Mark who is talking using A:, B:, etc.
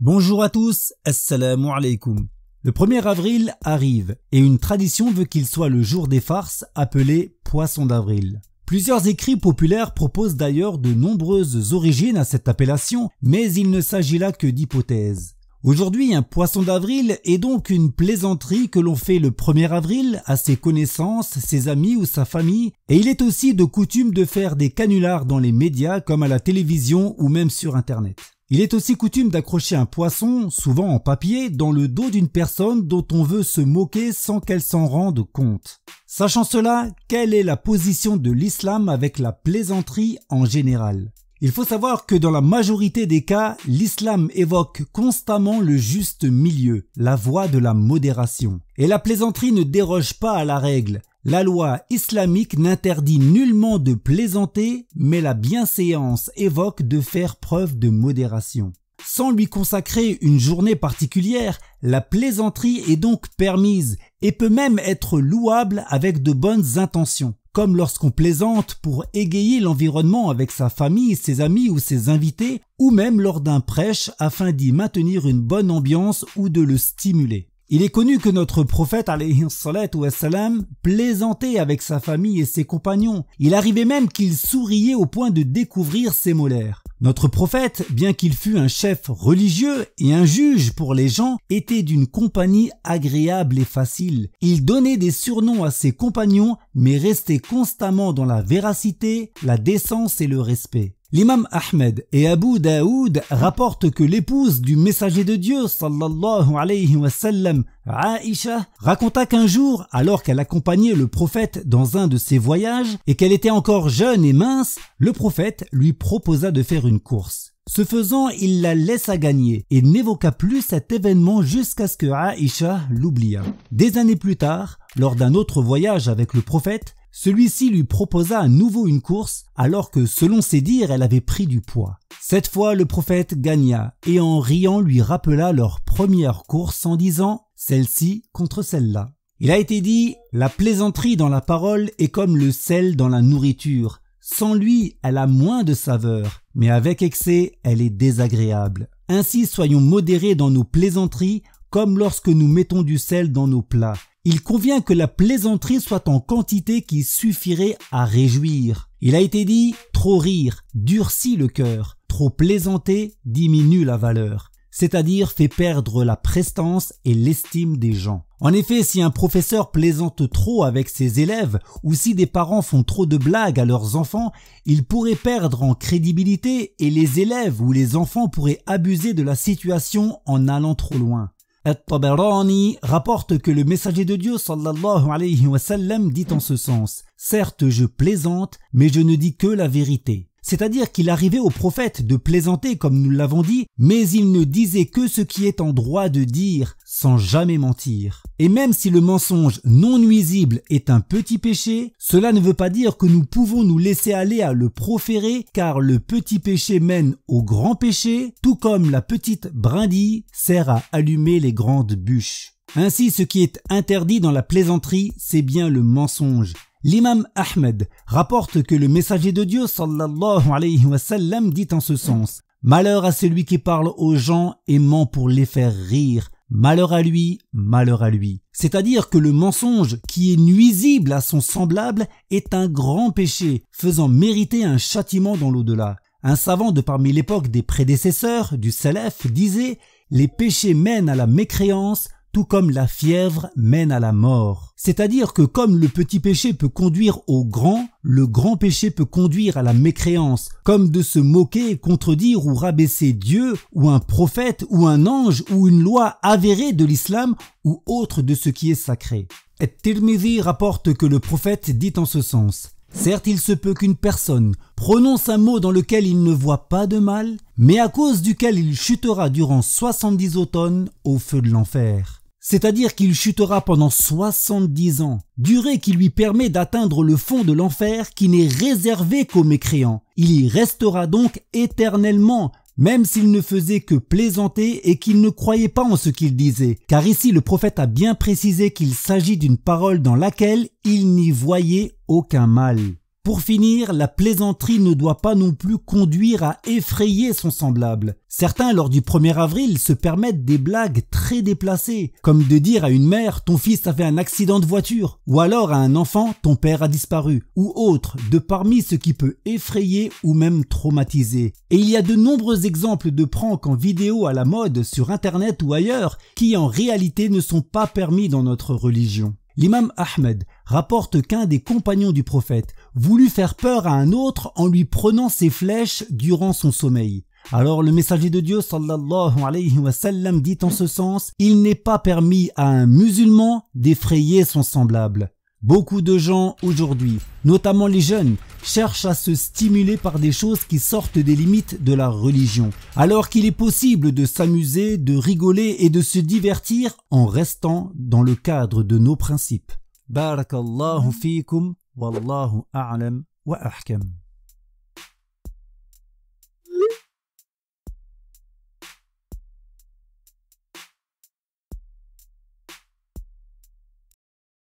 A: Bonjour à tous, assalamu alaikum. Le 1er avril arrive et une tradition veut qu'il soit le jour des farces appelé Poisson d'avril. Plusieurs écrits populaires proposent d'ailleurs de nombreuses origines à cette appellation, mais il ne s'agit là que d'hypothèses. Aujourd'hui, un poisson d'avril est donc une plaisanterie que l'on fait le 1er avril à ses connaissances, ses amis ou sa famille, et il est aussi de coutume de faire des canulars dans les médias comme à la télévision ou même sur internet. Il est aussi coutume d'accrocher un poisson, souvent en papier, dans le dos d'une personne dont on veut se moquer sans qu'elle s'en rende compte. Sachant cela, quelle est la position de l'islam avec la plaisanterie en général ? Il faut savoir que dans la majorité des cas, l'islam évoque constamment le juste milieu, la voie de la modération. Et la plaisanterie ne déroge pas à la règle. La loi islamique n'interdit nullement de plaisanter, mais la bienséance évoque de faire preuve de modération. Sans lui consacrer une journée particulière, la plaisanterie est donc permise et peut même être louable avec de bonnes intentions, comme lorsqu'on plaisante pour égayer l'environnement avec sa famille, ses amis ou ses invités, ou même lors d'un prêche afin d'y maintenir une bonne ambiance ou de le stimuler. Il est connu que notre prophète alayhi salatu wassalam plaisantait avec sa famille et ses compagnons. Il arrivait même qu'il souriait au point de découvrir ses molaires. Notre prophète, bien qu'il fût un chef religieux et un juge pour les gens, était d'une compagnie agréable et facile. Il donnait des surnoms à ses compagnons, mais restait constamment dans la véracité, la décence et le respect. L'imam Ahmed et Abu Daoud rapportent que l'épouse du messager de Dieu sallallahu alayhi wa sallam, Aïcha, raconta qu'un jour, alors qu'elle accompagnait le prophète dans un de ses voyages et qu'elle était encore jeune et mince, le prophète lui proposa de faire une course. Ce faisant, il la laissa gagner et n'évoqua plus cet événement jusqu'à ce que Aïcha l'oubliât. Des années plus tard, lors d'un autre voyage avec le prophète, celui-ci lui proposa à nouveau une course alors que selon ses dires elle avait pris du poids. Cette fois le prophète gagna et en riant lui rappela leur première course en disant « celle-ci contre celle-là ». Il a été dit « la plaisanterie dans la parole est comme le sel dans la nourriture. Sans lui elle a moins de saveur, mais avec excès elle est désagréable. Ainsi soyons modérés dans nos plaisanteries comme lorsque nous mettons du sel dans nos plats. Il convient que la plaisanterie soit en quantité qui suffirait à réjouir. Il a été dit, trop rire durcit le cœur, trop plaisanter diminue la valeur, c'est-à-dire fait perdre la prestance et l'estime des gens. En effet, si un professeur plaisante trop avec ses élèves ou si des parents font trop de blagues à leurs enfants, ils pourraient perdre en crédibilité et les élèves ou les enfants pourraient abuser de la situation en allant trop loin. At-Tabarani rapporte que le messager de Dieu sallallahu alayhi wa sallam dit en ce sens « Certes je plaisante, mais je ne dis que la vérité ». C'est-à-dire qu'il arrivait au prophète de plaisanter comme nous l'avons dit, mais il ne disait que ce qui est en droit de dire, sans jamais mentir. Et même si le mensonge non nuisible est un petit péché, cela ne veut pas dire que nous pouvons nous laisser aller à le proférer, car le petit péché mène au grand péché, tout comme la petite brindille sert à allumer les grandes bûches. Ainsi, ce qui est interdit dans la plaisanterie, c'est bien le mensonge. L'imam Ahmed rapporte que le messager de Dieu sallallahu alayhi wa sallam dit en ce sens « Malheur à celui qui parle aux gens et ment pour les faire rire. Malheur à lui, malheur à lui. » C'est-à-dire que le mensonge qui est nuisible à son semblable est un grand péché, faisant mériter un châtiment dans l'au-delà. Un savant de parmi l'époque des prédécesseurs, du Salaf, disait « Les péchés mènent à la mécréance, tout comme la fièvre mène à la mort. » C'est-à-dire que comme le petit péché peut conduire au grand, le grand péché peut conduire à la mécréance, comme de se moquer, contredire ou rabaisser Dieu, ou un prophète, ou un ange, ou une loi avérée de l'islam, ou autre de ce qui est sacré. At-Tirmidhi rapporte que le prophète dit en ce sens « Certes, il se peut qu'une personne prononce un mot dans lequel il ne voit pas de mal, mais à cause duquel il chutera durant 70 automnes au feu de l'enfer. » C'est-à-dire qu'il chutera pendant 70 ans, durée qui lui permet d'atteindre le fond de l'enfer qui n'est réservé qu'aux mécréants. Il y restera donc éternellement, même s'il ne faisait que plaisanter et qu'il ne croyait pas en ce qu'il disait, car ici le prophète a bien précisé qu'il s'agit d'une parole dans laquelle il n'y voyait aucun mal. Pour finir, la plaisanterie ne doit pas non plus conduire à effrayer son semblable. Certains, lors du 1er avril, se permettent des blagues très déplacées, comme de dire à une mère « ton fils a fait un accident de voiture » ou alors à un enfant « ton père a disparu » ou autre, de parmi ce qui peut effrayer ou même traumatiser. Et il y a de nombreux exemples de pranks en vidéo à la mode sur internet ou ailleurs qui en réalité ne sont pas permis dans notre religion. L'imam Ahmed rapporte qu'un des compagnons du prophète voulut faire peur à un autre en lui prenant ses flèches durant son sommeil. Alors le messager de Dieu sallallahu alayhi wa sallam dit en ce sens « Il n'est pas permis à un musulman d'effrayer son semblable ». Beaucoup de gens aujourd'hui, notamment les jeunes, cherchent à se stimuler par des choses qui sortent des limites de la religion, alors qu'il est possible de s'amuser, de rigoler et de se divertir en restant dans le cadre de nos principes. Barakallahu fikum, wallahu a'lam wa ahkam.